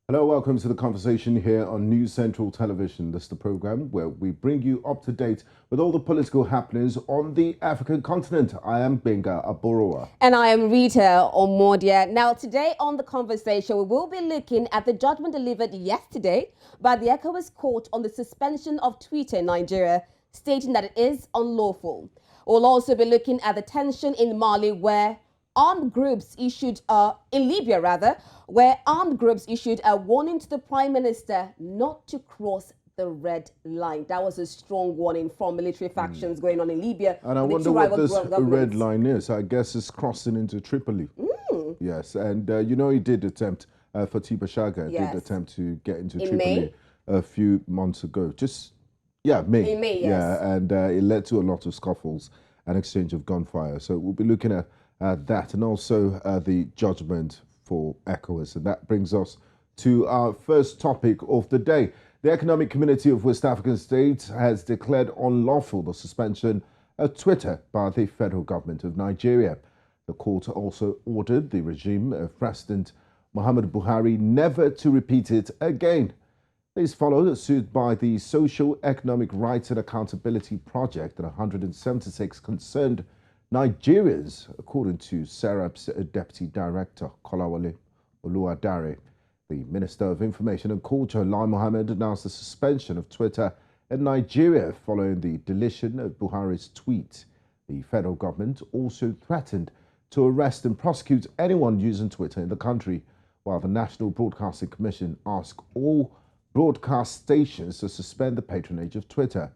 Hello, welcome to the conversation here on News Central Television. This is the program where we bring you up to date with all the political happenings on the African continent. I am Gbenga Aborowa. And I am Rita Omodia. Now, today on the conversation, we will be looking at the judgment delivered yesterday by the ECOWAS court on the suspension of Twitter in Nigeria, stating that it is unlawful. We'll also be looking at the tension in Mali, where armed groups issued, in Libya rather, where armed groups issued a warning to the Prime Minister not to cross the red line. That was a strong warning from military factions going on in Libya. And I wonder what this red line is. I guess it's crossing into Tripoli. Yes, and he did attempt, Fatiba Shaga did attempt to get into Tripoli May? a few months ago. May. In May, yes. Yeah, and it led to a lot of scuffles and exchange of gunfire. So we'll be looking at that and also the judgment for ECOWAS. And that brings us to our first topic of the day. The Economic Community of West African States has declared unlawful the suspension of Twitter by the federal government of Nigeria. The court also ordered the regime of President Muhammadu Buhari never to repeat it again. This followed a suit by the Socio-Economic Rights and Accountability Project and 176 concerned Nigerians, according to SERAP's Deputy Director, Kolawole Oluwadare. The Minister of Information and Culture, Lai Mohammed, announced the suspension of Twitter in Nigeria following the deletion of Buhari's tweet. The federal government also threatened to arrest and prosecute anyone using Twitter in the country, while the National Broadcasting Commission asked all broadcast stations to suspend the patronage of Twitter.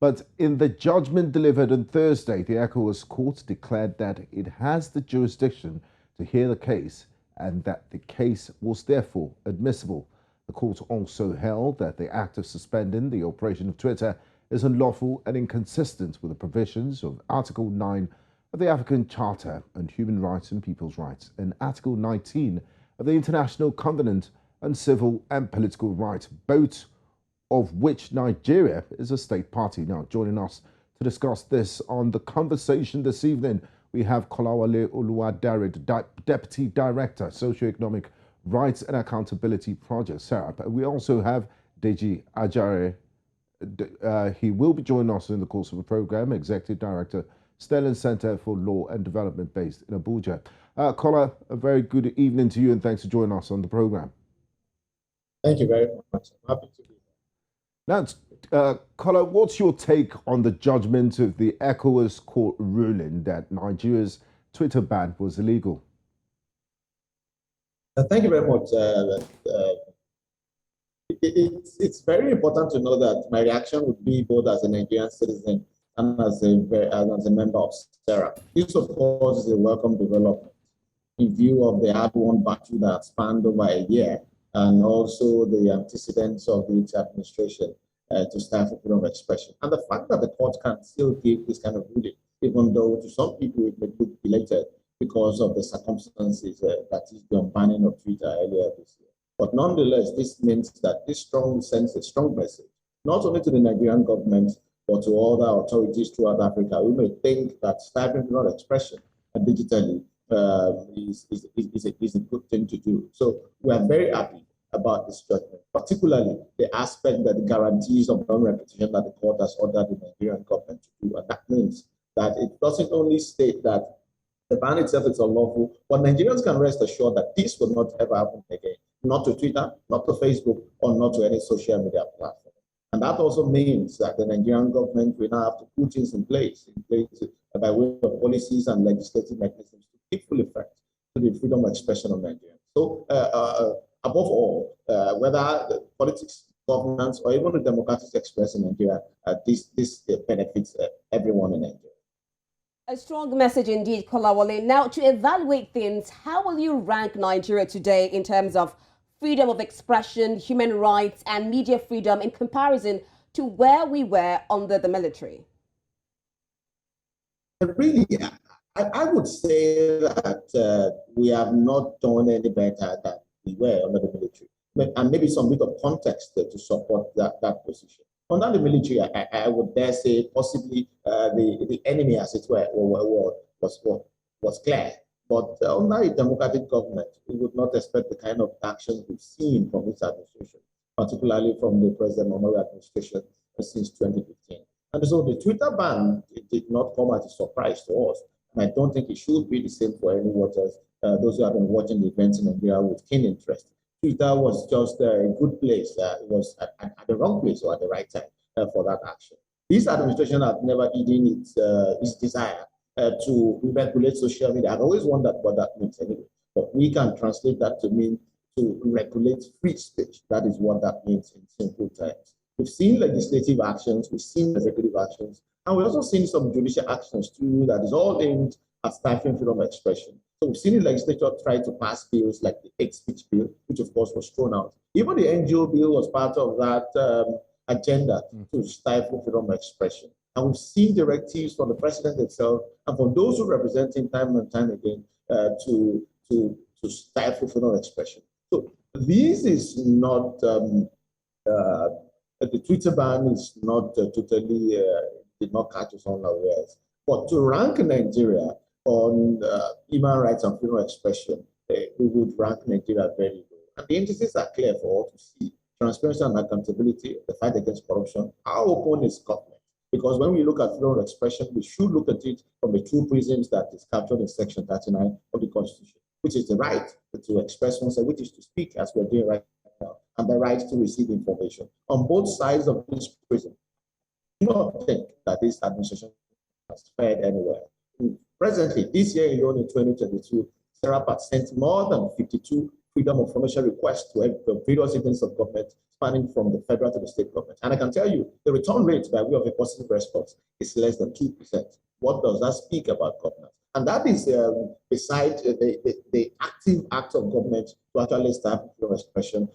But in the judgment delivered on Thursday, the ECOWAS court declared that it has the jurisdiction to hear the case and that the case was therefore admissible. The court also held that the act of suspending the operation of Twitter is unlawful and inconsistent with the provisions of Article 9 of the African Charter on Human Rights and People's Rights and Article 19 of the International Covenant on Civil and Political Rights, both of which Nigeria is a state party. Now, joining us to discuss this on the conversation this evening, we have Kolawole Oluwadare, Deputy Director, Socio-Economic Rights and Accountability Project, SERAP. And we also have Deji Ajare. He will be joining us in the course of the program, Executive Director, Sterling Center for Law and Development based in Abuja. Kola, a very good evening to you and thanks for joining us on the program. Thank you very much. I'm happy to be here. Now, Kola, what's your take on the judgment of the ECOWAS court ruling that Nigeria's Twitter ban was illegal? Thank you very much. It's very important to know that my reaction would be both as a Nigerian citizen and as a member of SERA. This, of course, is a welcome development in view of the hard-won battle that spanned over a year and also the antecedents of the administration to stand for freedom of expression. And the fact that the court can still give this kind of ruling, even though to some people it may look belated because of the circumstances that is the unbanning of Twitter earlier this year. But nonetheless, this means that this sends a strong message, not only to the Nigerian government, but to other authorities throughout Africa. We may think that stifling freedom of expression digitally is a good thing to do. So we are very happy about this judgment, particularly the aspect that the guarantees of non-repetition that the court has ordered the Nigerian government to do. And that means that it doesn't only state that the ban itself is unlawful, but Nigerians can rest assured that this will not ever happen again, not to Twitter, not to Facebook, or not to any social media platform. And that also means that the Nigerian government will now have to put things in place by way of policies and legislative mechanisms to give full effect to the freedom of expression of Nigerians. So, above all, whether the politics, governance, or even the democratic express in Nigeria, this benefits everyone in Nigeria. A strong message indeed, Kolawole. Now, to evaluate things, how will you rank Nigeria today in terms of freedom of expression, human rights, and media freedom in comparison to where we were under the military? Really, I would say that we have not done any better than we were under the military. And maybe some bit of context to support that position. Under the military, I would dare say possibly the enemy, as it were, was clear. But under a democratic government, we would not expect the kind of actions we've seen from this administration, particularly from the President Muhammadu administration since 2015. And so the Twitter ban, it did not come as a surprise to us. And I don't think it should be the same for any watchers, those who have been watching the events in Nigeria with keen interest. Twitter was just a good place. It was at the wrong place or at the right time for that action. This administration has never hidden its desire to regulate social media. I've always wondered what that means anyway. But we can translate that to mean to regulate free speech. That is what that means in simple terms. We've seen legislative actions, we've seen executive actions, and we've also seen some judicial actions too that is all aimed at stifling freedom of expression. So we've seen the legislature try to pass bills like the hate speech bill, which of course was thrown out. Even the NGO bill was part of that agenda to stifle freedom of expression. And we've seen directives from the president himself and from those who represent him time and time again to stifle freedom of expression. So this is not, the Twitter ban is not totally, did not catch us unawares. But to rank Nigeria on human rights and freedom of expression, we would rank Nigeria very low. And the indices are clear for all to see. Transparency and accountability, the fight against corruption, how open is government? Because when we look at freedom of expression, we should look at it from the two prisms that is captured in Section 39 of the Constitution, which is the right to express oneself, which is to speak as we're doing right now, and the right to receive information. On both sides of this prism, I do not think that this administration has fared anywhere. Presently, this year alone in 2022, Serap sent more than 52 freedom of information requests to various agencies of government spanning from the federal to the state government. And I can tell you, the return rate by way of a positive response is less than 2%. What does that speak about governance? And that is beside the active act of government to actually start freedom of expression,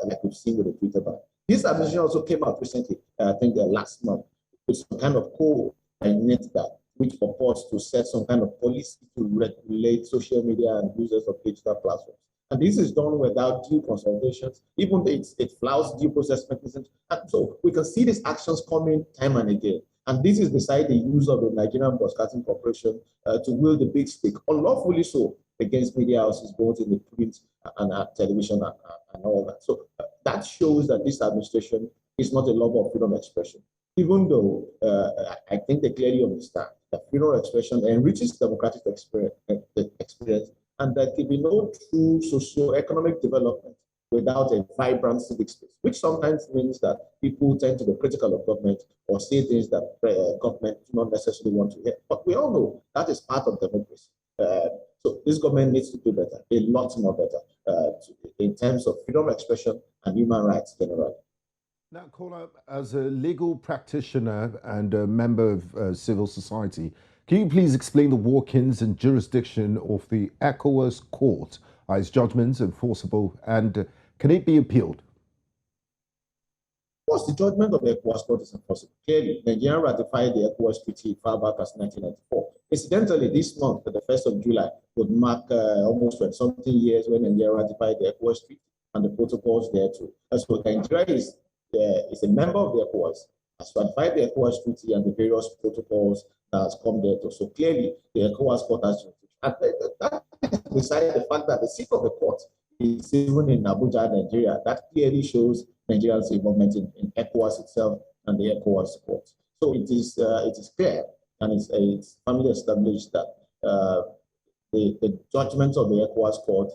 like we've seen with the Twitter ban. This administration also came out recently, I think last month, with some kind of code and net that which purports to set some kind of policy to regulate social media and users of digital platforms. And this is done without due consultations, even though it flouts due process mechanisms. And so we can see these actions coming time and again. And this is beside the use of the Nigerian Broadcasting Corporation to wield the big stick, unlawfully so, against media houses, both in the print and television and all that. So that shows that this administration is not a lover of freedom of expression, even though I think they clearly understand that freedom of expression enriches democratic experience, and there can be no true socio-economic development without a vibrant civic space, which sometimes means that people tend to be critical of government or say things that government do not necessarily want to hear. But we all know that is part of democracy. So this government needs to do better, a lot more better, in terms of freedom of expression and human rights generally. Now, Kola, as a legal practitioner and a member of civil society, can you please explain the workings and jurisdiction of the ECOWAS court? Are its judgments enforceable, and can it be appealed? Of course, the judgment of the ECOWAS court is enforceable. Clearly, Nigeria ratified the ECOWAS treaty far back as 1994. Incidentally, this month, the 1st of July, would mark almost 20-something years when Nigeria ratified the ECOWAS treaty and the protocols thereto. So Nigeria is a member of the ECOWAS, has ratified the ECOWAS treaty and the various protocols that has come thereto. So clearly, the ECOWAS court has jurisdiction. And that is beside the fact that the seat of the court is even in Abuja, Nigeria. That clearly shows Nigeria's involvement in ECOWAS itself and the ECOWAS court. So it is clear and it's firmly established that the judgment of the ECOWAS court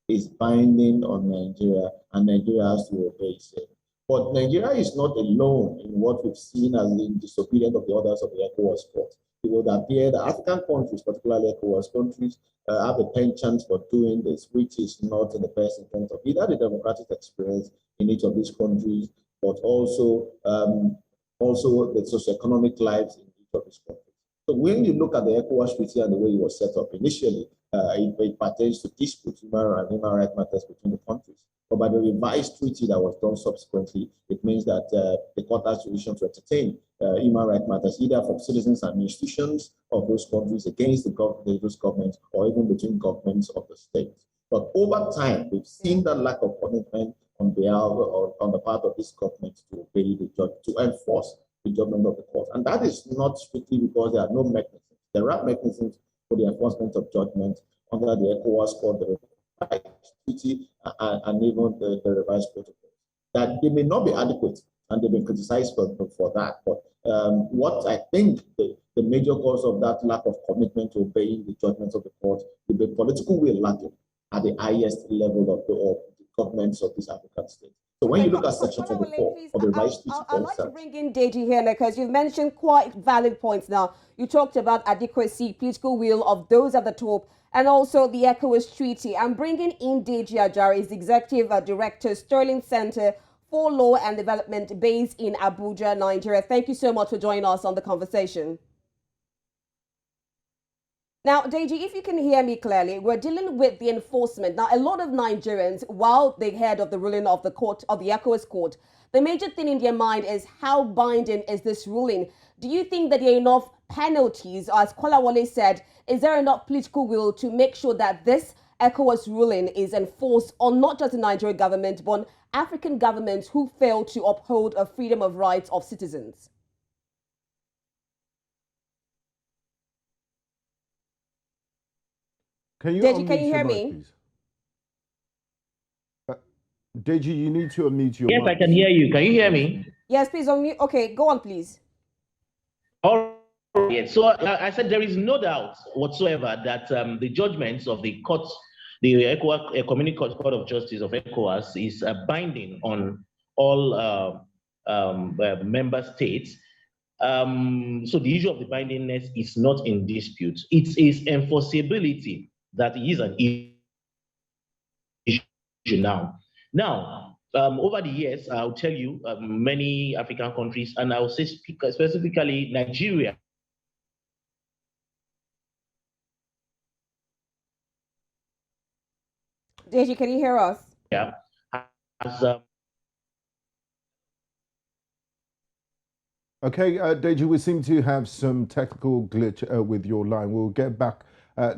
is binding on Nigeria, and Nigeria has to obey it. But Nigeria is not alone in what we've seen as the disobedience of the orders of the ECOWAS court. It would appear that African countries, particularly ECOWAS countries, have a penchant for doing this, which is not in the best interest of either the democratic experience in each of these countries, but also the socio-economic lives in each of these countries. So when you look at the ECOWAS treaty and the way it was set up initially, it pertains to disputes, human rights matters between the countries. But by the revised treaty that was done subsequently, it means that the court has jurisdiction to entertain human rights matters, either from citizens and institutions of those countries against those governments, or even between governments of the states. But over time, we've seen that lack of commitment on the part of this government to obey the judge, to enforce the judgment of the court. And that is not strictly because there are no mechanisms. There are mechanisms for the enforcement of judgment, under the ECOWAS Court, the revised treaty, and even the revised protocol. That they may not be adequate, and they've been criticized for that. But what I think the major cause of that lack of commitment to obeying the judgments of the court is the political will lacking at the highest level of the governments of these African states. So when you look at Section 24 of the revised treaty, I'd like to bring in Deji here because you've mentioned quite valid points now. You talked about adequacy, political will of those at the top, and also the ECOWAS Treaty. I'm bringing in Deji Ajare, is Executive Director, Sterling Center for Law and Development based in Abuja, Nigeria. Thank you so much for joining us on the conversation. Now, Deji, if you can hear me clearly, we're dealing with the enforcement. Now, a lot of Nigerians, while they heard of the ruling of the court, of the ECOWAS court, the major thing in their mind is how binding is this ruling? Do you think that there are enough penalties, or as Kolawole said, is there enough political will to make sure that this ECOWAS ruling is enforced on not just the Nigerian government, but on African governments who fail to uphold a freedom of rights of citizens? Deji, can you hear me? Please? Deji, you need to unmute your mic. Yes, I can hear you. Can you hear me? Yes, please unmute. Okay, go on, please. All right. So I said there is no doubt whatsoever that the judgments of the court, the ECOWAS Court of Justice of ECOWAS, is binding on all member states. So the issue of the bindingness is not in dispute. It is enforceability that is an issue now. Now, over the years, I'll tell you, many African countries, and I'll say specifically Nigeria, Deji, can you hear us? Yeah. Okay, Deji, we seem to have some technical glitch with your line. We'll get back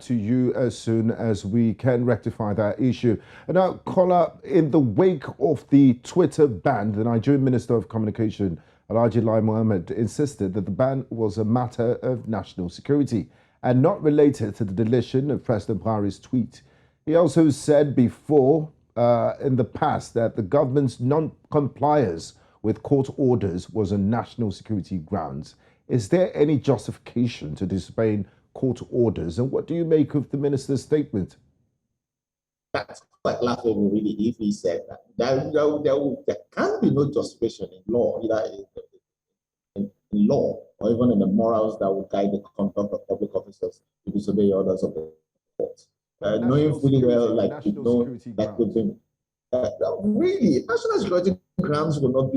to you as soon as we can rectify that issue. And now, Kola, in the wake of the Twitter ban, the Nigerian Minister of Communication, Ajare Mohammed, insisted that the ban was a matter of national security and not related to the deletion of President Buhari's tweet. He also said before, in the past, that the government's non-compliance with court orders was on national security grounds. Is there any justification to disobeying court orders? And what do you make of the minister's statement? That's quite laughable, really, if he said that. There can be no justification in law, either in law or even in the morals that would guide the conduct of public officers to disobey orders of the court. Knowing fully well, like you know, that would be really, national security grounds cannot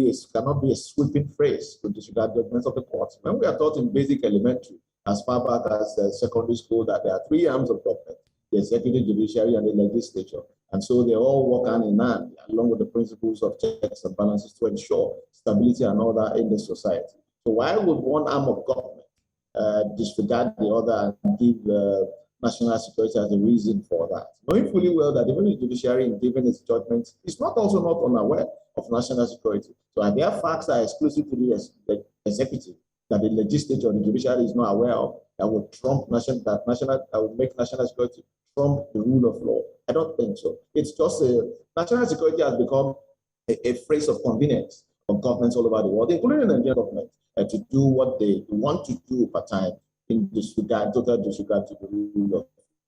be a sweeping phrase to disregard judgments of the courts. When we are taught in basic elementary, as far back as secondary school, that there are three arms of government: the executive, judiciary, and the legislature. And so they all work hand in hand, along with the principles of checks and balances to ensure stability and order in the society. So why would one arm of government disregard the other and give national security as a reason for that? Knowing fully well that even the judiciary, in giving its judgment, is not unaware of national security. So are there facts that are exclusive to the executive that the legislature or the judiciary is not aware of that would trump that would make national security trump the rule of law? I don't think so. It's just national security has become a phrase of convenience of governments all over the world, including the Nigerian government, to do what they want to do per time in total disregard to the rule of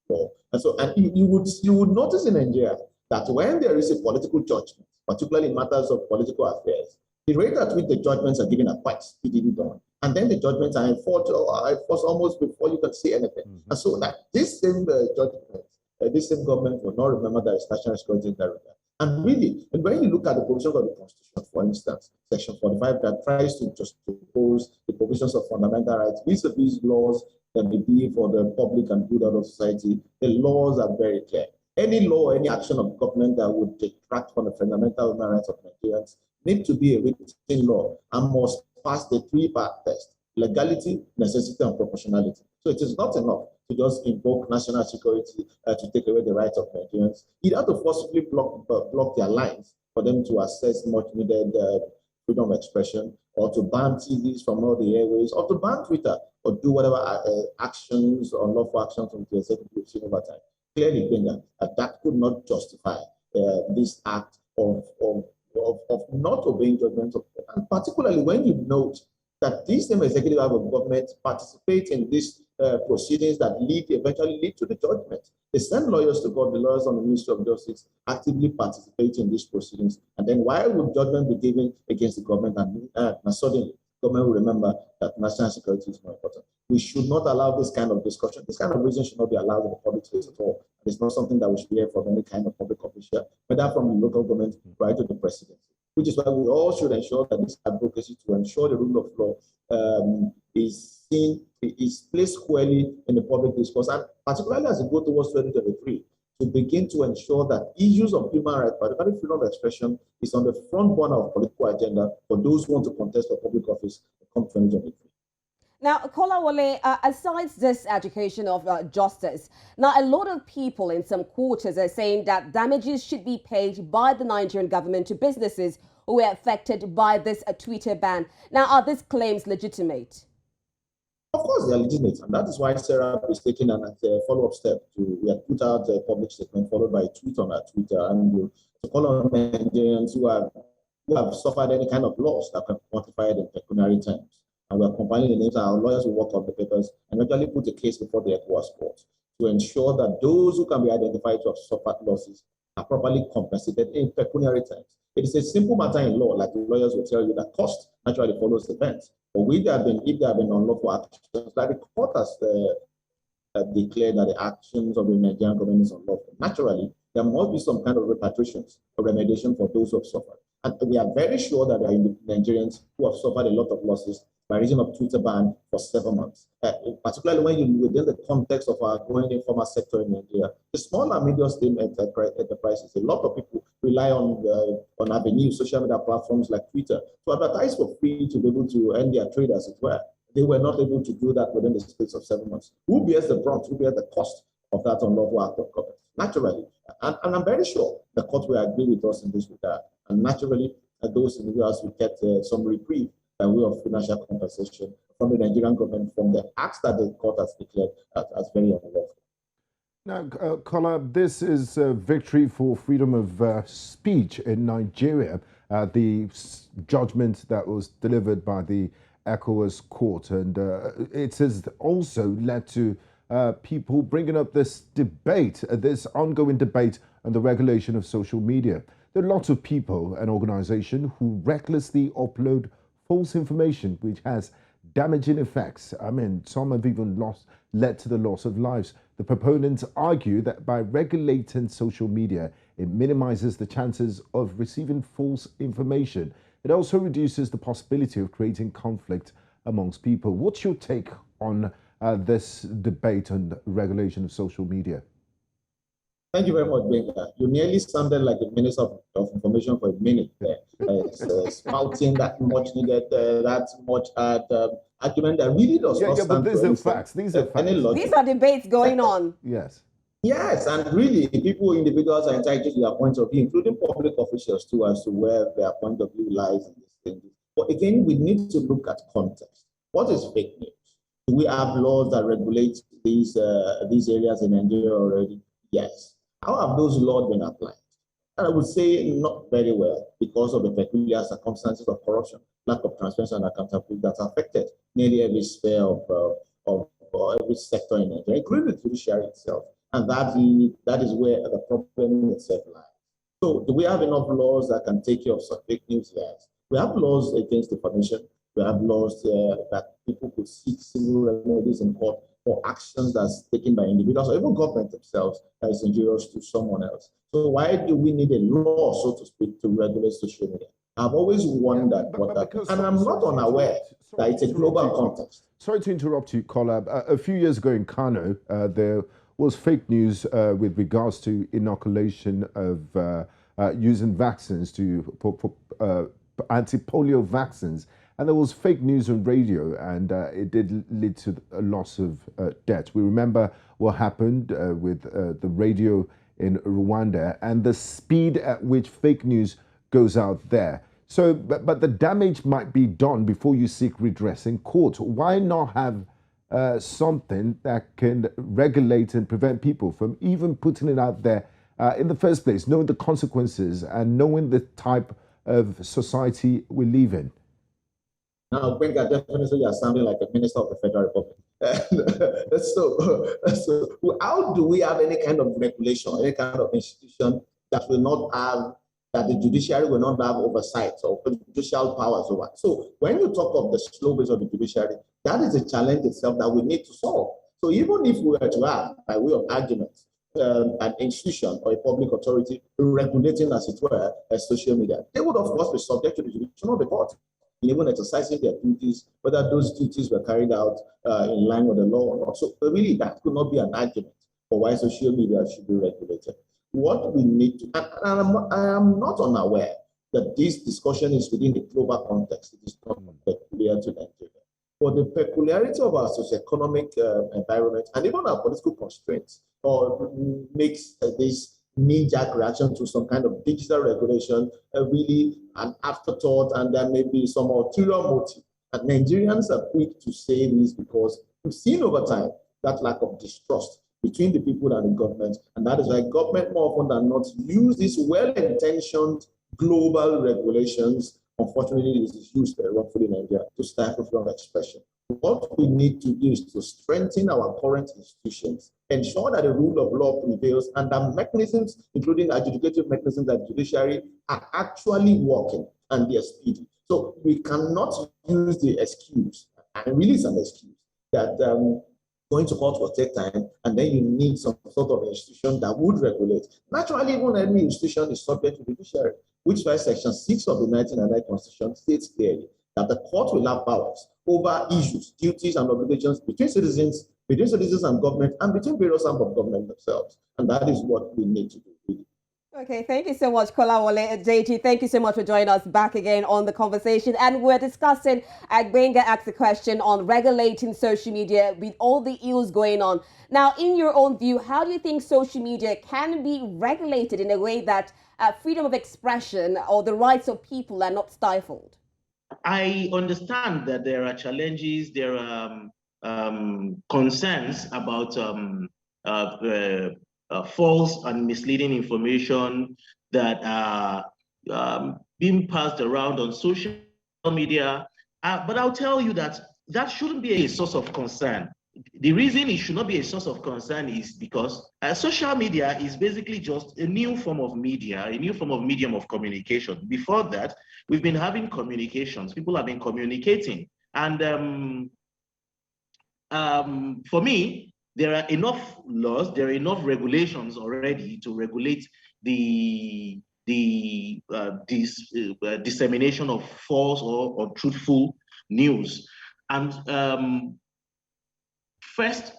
law. And so, and you would notice in Nigeria that when there is a political judgment, particularly in matters of political affairs, the rate at which the judgments are given are quite speedily done. And then the judgments are enforced almost before you can see anything. Mm-hmm. And so that this same judgment, this same government will not remember there is national security in that regard. And really, and when you look at the provisions of the Constitution, for instance, Section 45 that tries to just propose the provisions of fundamental rights vis-a-vis laws that may be for the public and good of society, the laws are very clear. Any law, any action of government that would detract from the fundamental human rights of Nigerians need to be a written law and must pass the three-part test: legality, necessity, and proportionality. So it is not enough to just invoke national security to take away the rights of Nigerians. You have to forcibly block their lines for them to access much needed freedom of expression, or to ban TVs from all the airways, or to ban Twitter, or do whatever actions or unlawful actions from the executive over time. clearly, Gbenga, that could not justify this act of not obeying judgment of court. And particularly when you note that these same executive arm of government participate in these proceedings that eventually lead to the judgment. They send lawyers to court, the lawyers on the Ministry of Justice actively participate in these proceedings. And then why would judgment be given against the government? And suddenly, government will remember that national security is more important. We should not allow this kind of discussion. This kind of reason should not be allowed in the public space at all. It's not something that we should hear from any kind of public official, whether from the local government right to the presidency. Which is why we all should ensure that this advocacy to ensure the rule of law is placed squarely in the public discourse, and particularly as we go towards 2023, to begin to ensure that issues of human rights, particularly freedom of expression, is on the front burner of political agenda for those who want to contest for public office come 2023. Now, Kolawole, aside this education of justice, now a lot of people in some quarters are saying that damages should be paid by the Nigerian government to businesses who were affected by this Twitter ban. Now, are these claims legitimate? Of course, they are legitimate, and that is why Sarah is taking a follow-up step. We have put out a public statement followed by a tweet on our Twitter, and to call on Nigerians who have suffered any kind of loss that can quantify it in pecuniary terms. And we're compiling the names, and our lawyers will work on the papers and actually put a case before the ECOWAS court to ensure that those who can be identified to have suffered losses are properly compensated in pecuniary terms. It is a simple matter in law, like the lawyers will tell you, that cost naturally follows events. But if there have been unlawful actions, like the court has declared that the actions of the Nigerian government is unlawful, naturally, there must be some kind of repatriations or remediation for those who have suffered. And we are very sure that there are Nigerians who have suffered a lot of losses by reason of Twitter ban for 7 months. Particularly when you within the context of our growing informal sector in Nigeria, the small and medium enterprises, a lot of people rely on avenues, social media platforms like Twitter, to advertise for free to be able to earn their trade, as it were. They were not able to do that within the space of 7 months. Who bears the brunt? Who bears the cost of that unlawful act of government? Naturally, and I'm very sure the court will agree with us in this regard. And naturally, those individuals will get some reprieve by way of financial compensation from the Nigerian government from the acts that the court has declared as very unlawful. Now, Kola, this is a victory for freedom of speech in Nigeria. The judgment that was delivered by the ECOWAS court, and it has also led to people bringing up this debate, this ongoing debate on the regulation of social media. There are lots of people and organizations who recklessly upload false information, which has damaging effects. I mean, some have even led to the loss of lives. The proponents argue that by regulating social media, it minimizes the chances of receiving false information. It also reduces the possibility of creating conflict amongst people. What's your take on this debate on the regulation of social media? Thank you very much, Gbenga. You nearly sounded like the Minister of Information for a minute there, spouting that much needed, that much argument that really does not stand but these for are facts. These are facts. These are debates going on. Yes. Yes, and really, individuals are entitled to their point of view, including public officials too, as to where their point of view lies in these things. But again, we need to look at context. What is fake news? Do we have laws that regulate these areas in Nigeria already? Yes. How have those laws been applied? And I would say not very well, because of the peculiar circumstances of corruption, lack of transparency and accountability that affected nearly every sphere of every sector in Nigeria, including the judiciary itself. And that is where the problem itself lies. So do we have enough laws that can take care of such fake news? Yes. We have laws against defamation. We have laws that people could seek civil remedies in court for actions that's taken by individuals or even government themselves that is injurious to someone else. So why do we need a law, so to speak, to regulate social media? I've always wondered what that is. And I'm not unaware that it's a global context. Sorry to interrupt you, Kola. A few years ago in Kano, there was fake news with regards to inoculation of using vaccines for anti-polio vaccines. And there was fake news on radio, and it did lead to a loss of death. We remember what happened with the radio in Rwanda and the speed at which fake news goes out there. So, but the damage might be done before you seek redress in court. Why not have something that can regulate and prevent people from even putting it out there in the first place, knowing the consequences and knowing the type of society we live in? Now, Gbenga, definitely you are sounding like a minister of the Federal Republic. So how do we have any kind of regulation, any kind of institution that will not have, that the judiciary will not have oversight or judicial powers over? So when you talk of the slow pace of the judiciary, that is a challenge itself that we need to solve. So even if we were to have, by way of argument, an institution or a public authority regulating, as it were, social media, they would, of course, be subject to the jurisdiction of the court, even exercising their duties, whether those duties were carried out in line with the law or not. So really, that could not be an argument for why social media should be regulated. What we need to, and I am not unaware that this discussion is within the global context. It is not peculiar to Nigeria. For the peculiarity of our socio-economic environment and even our political constraints, or makes this knee-jerk reaction to some kind of digital regulation really an afterthought, and there may be some ulterior motive. And Nigerians are quick to say this because we've seen over time that lack of distrust between the people and the government, and that is why government more often than not use these well-intentioned global regulations. Unfortunately, this is used wrongfully in Nigeria to stifle freedom of expression. What we need to do is to strengthen our current institutions, ensure that the rule of law prevails, and that mechanisms, including adjudicative mechanisms like judiciary, are actually working and they are speedy. So we cannot use the excuse, and really it's an excuse, that going to court will take time, and then you need some sort of institution that would regulate. Naturally, even every institution is subject to the judiciary, which by Section 6 of the 1999 Constitution states clearly that the court will have powers over issues, duties, and obligations between citizens and government, and between various arms of government themselves. And that is what we need to do, really. Okay, thank you so much, Kolawole. Deji, thank you so much for joining us back again on the conversation. And we're discussing, Gbenga asked a question on regulating social media with all the ills going on. Now, in your own view, how do you think social media can be regulated in a way that freedom of expression or the rights of people are not stifled? I understand that there are challenges, there are concerns about false and misleading information that are being passed around on social media. But I'll tell you that that shouldn't be a source of concern. The reason it should not be a source of concern is because social media is basically just a new form of media, a new form of medium of communication. Before that, we've been having communications. People have been communicating. And for me, there are enough laws, there are enough regulations already to regulate the dissemination of false or truthful news. And first,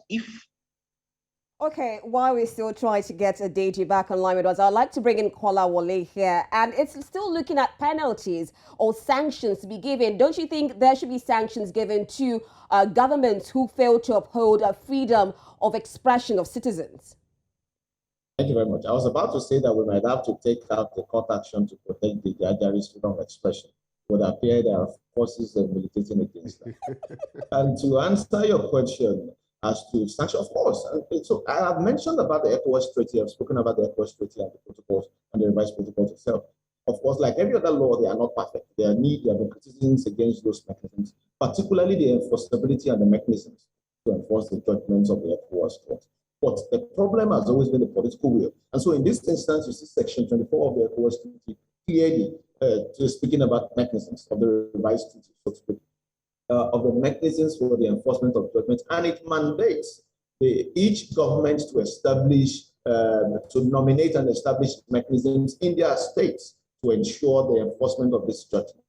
Okay, while we're still trying to get a Deji back online with us, I'd like to bring in Kolawole here. And it's still looking at penalties or sanctions to be given. Don't you think there should be sanctions given to governments who fail to uphold freedom of expression of citizens? Thank you very much. I was about to say that we might have to take out the court action to protect the Ajare's freedom of expression. It would appear there are forces militating against that. And to answer your question, as to sanction, of course. And so I have mentioned about the ECOWAS Treaty. I've spoken about the ECOWAS Treaty and the protocols and the revised protocols itself. Of course, like every other law, they are not perfect. There have been criticisms against those mechanisms, particularly the enforceability and the mechanisms to enforce the judgments of the ECOWAS court. But the problem has always been the political will. And so in this instance, you see Section 24 of the ECOWAS Treaty clearly speaking about mechanisms of the revised treaty, so to speak. Of the mechanisms for the enforcement of judgment, and it mandates each government to establish, to nominate and establish mechanisms in their states to ensure the enforcement of this judgment.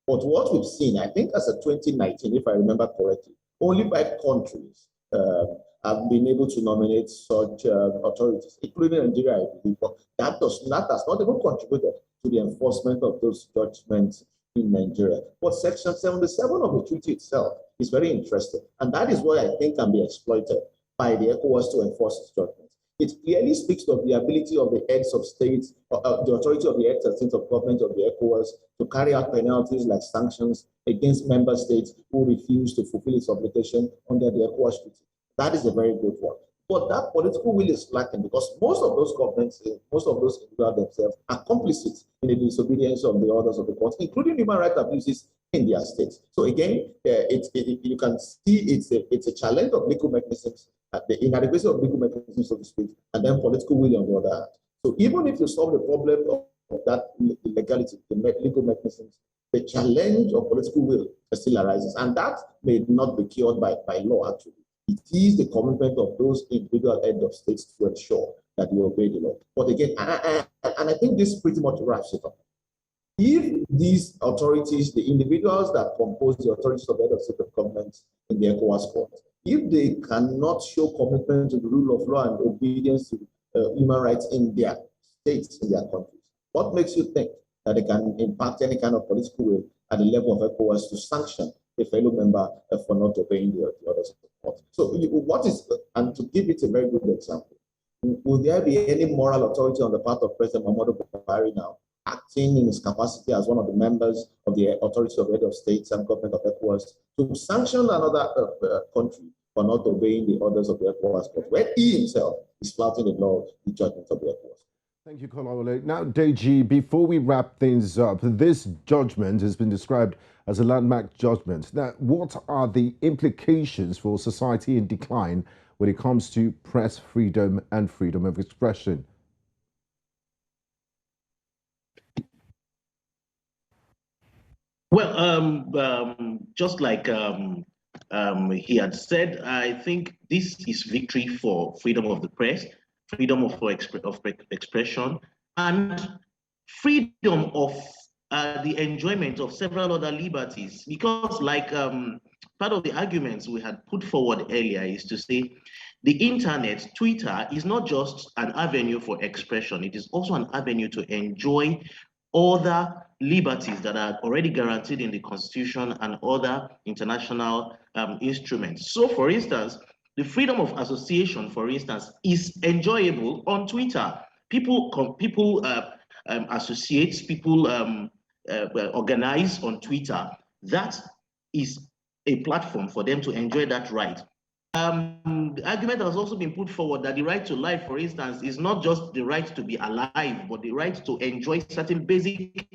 But what we've seen, I think as of 2019, if I remember correctly, only 5 countries have been able to nominate such authorities, including Nigeria, I believe. But that has not even contributed to the enforcement of those judgments in Nigeria. But Section 77 of the treaty itself is very interesting, and that is what I think can be exploited by the ECOWAS to enforce its judgments. it clearly speaks of the ability of the heads of states, the authority of the heads and states of government of the ECOWAS to carry out penalties like sanctions against member states who refuse to fulfill its obligation under the ECOWAS Treaty. That is a very good one. But that political will is lacking because most of those governments, most of those individuals themselves are complicit in the disobedience of the orders of the court, including human rights abuses in their states. So again, you can see it's a challenge of legal mechanisms, the inadequacy of legal mechanisms, so to speak, and then political will on the other hand. So even if you solve the problem of that legality, the legal mechanisms, the challenge of political will still arises, and that may not be cured by law actually. It is the commitment of those individual heads of states to ensure that you obey the law. But again, and I think this pretty much wraps it up. If these authorities, the individuals that compose the authorities of the head of state of government in the ECOWAS court, if they cannot show commitment to the rule of law and obedience to human rights in their states, in their countries, what makes you think that they can impact any kind of political will at the level of ECOWAS to sanction a fellow member for not obeying the orders of the court? So what is, and to give it a very good example, will there be any moral authority on the part of President Muhammadu Buhari now, acting in his capacity as one of the members of the authority of the head of states and government of ECOWAS, to sanction another country for not obeying the orders of the ECOWAS court, when he himself is flouting the law, the judgment of the ECOWAS? Thank you, Kolawole. Now, Deji, before we wrap things up, this judgment has been described as a landmark judgment. Now, what are the implications for society in decline when it comes to press freedom and freedom of expression? Well, just like he had said, I think this is victory for freedom of the press, freedom of expression, and freedom of the enjoyment of several other liberties. Because like part of the arguments we had put forward earlier is to say the internet, Twitter, is not just an avenue for expression, it is also an avenue to enjoy other liberties that are already guaranteed in the Constitution and other international instruments. So for instance, the freedom of association, for instance, is enjoyable on Twitter. People associate, people organize on Twitter. That is a platform for them to enjoy that right. The argument has also been put forward that the right to life, for instance, is not just the right to be alive, but the right to enjoy certain basic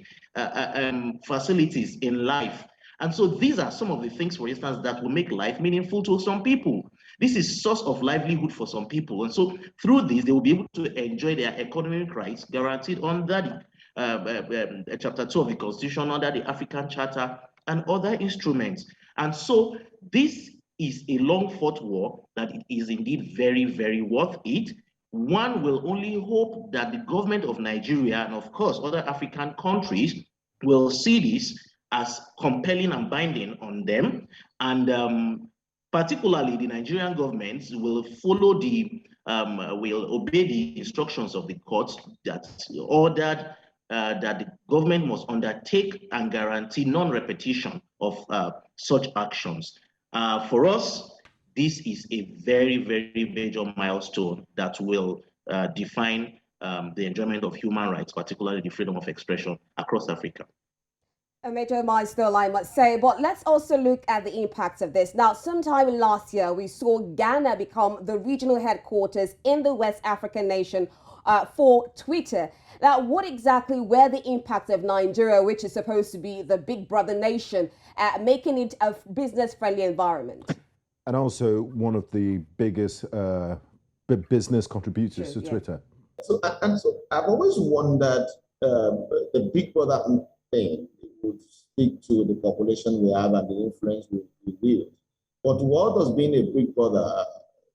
facilities in life. And so these are some of the things, for instance, that will make life meaningful to some people. This is source of livelihood for some people. And so through this, they will be able to enjoy their economic rights guaranteed under the Chapter 2 of the Constitution, under the African Charter, and other instruments. And so this is a long-fought war that it is indeed very, very worth it. One will only hope that the government of Nigeria and, of course, other African countries will see this as compelling and binding on them. And particularly the Nigerian government will follow will obey the instructions of the courts that ordered that the government must undertake and guarantee non-repetition of such actions. For us, this is a very, very major milestone that will define the enjoyment of human rights, particularly the freedom of expression across Africa. A major milestone, I must say, but let's also look at the impacts of this. Now, sometime last year, we saw Ghana become the regional headquarters in the West African nation for Twitter. Now, what exactly were the impacts of Nigeria, which is supposed to be the big brother nation, making it a business-friendly environment? And also one of the biggest business contributors to Twitter. So I've always wondered the big brother thing would speak to the population we have and the influence we wield. But what does being a big brother,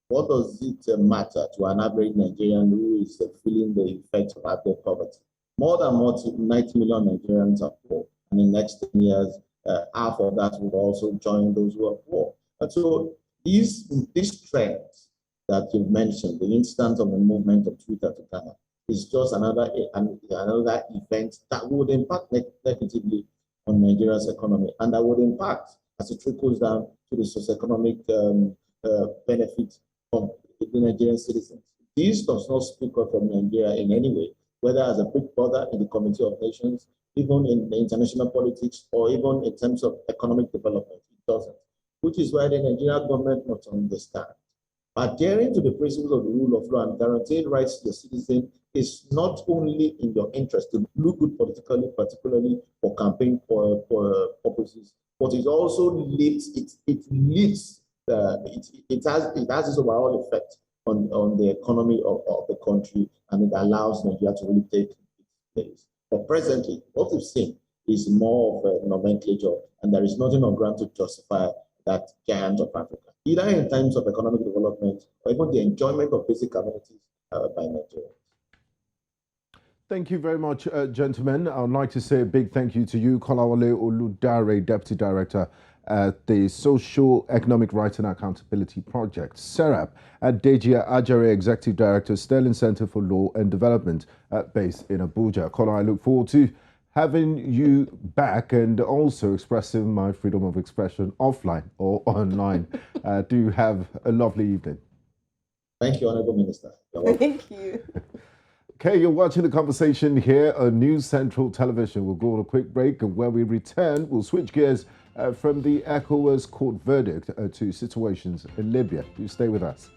what does it matter to an average Nigerian who is feeling the effects of abject poverty? More than 90 million Nigerians are poor. And in the next 10 years, half of that would also join those who are poor. And so these trends that you've mentioned, the instance of the movement of Twitter to Ghana, is just another event that would impact negatively on Nigeria's economy, and that would impact as it trickles down to the socio-economic benefit of the Nigerian citizens. This does not speak of Nigeria in any way, whether as a big brother in the Committee of Nations, even in international politics, or even in terms of economic development. It doesn't. Which is why the Nigerian government must understand. Adhering to the principles of the rule of law and guaranteeing rights to the citizen is not only in your interest to look good politically, particularly for campaign purposes, but it also leads, it has this overall effect on the economy of the country, and it allows Nigeria to really take its place. But presently, what we've seen is more of a nomenclature, and there is nothing on ground to justify that giant of Africa, either in terms of economic development or even the enjoyment of basic amenities by Nigerians. Thank you very much, gentlemen. I would like to say a big thank you to you, Kolawole Oluwadare, Deputy Director at the Socio-Economic Rights and Accountability Project, SERAP, at Deji Ajare, Executive Director, Sterling Center for Law and Development, based in Abuja. Kola, I look forward to having you back and also expressing my freedom of expression offline or online. Do have a lovely evening. Thank you, Honorable Minister. Thank you. Okay, you're watching the conversation here on News Central Television. We'll go on a quick break, and when we return, we'll switch gears from the ECOWAS court verdict to situations in Libya. You stay with us.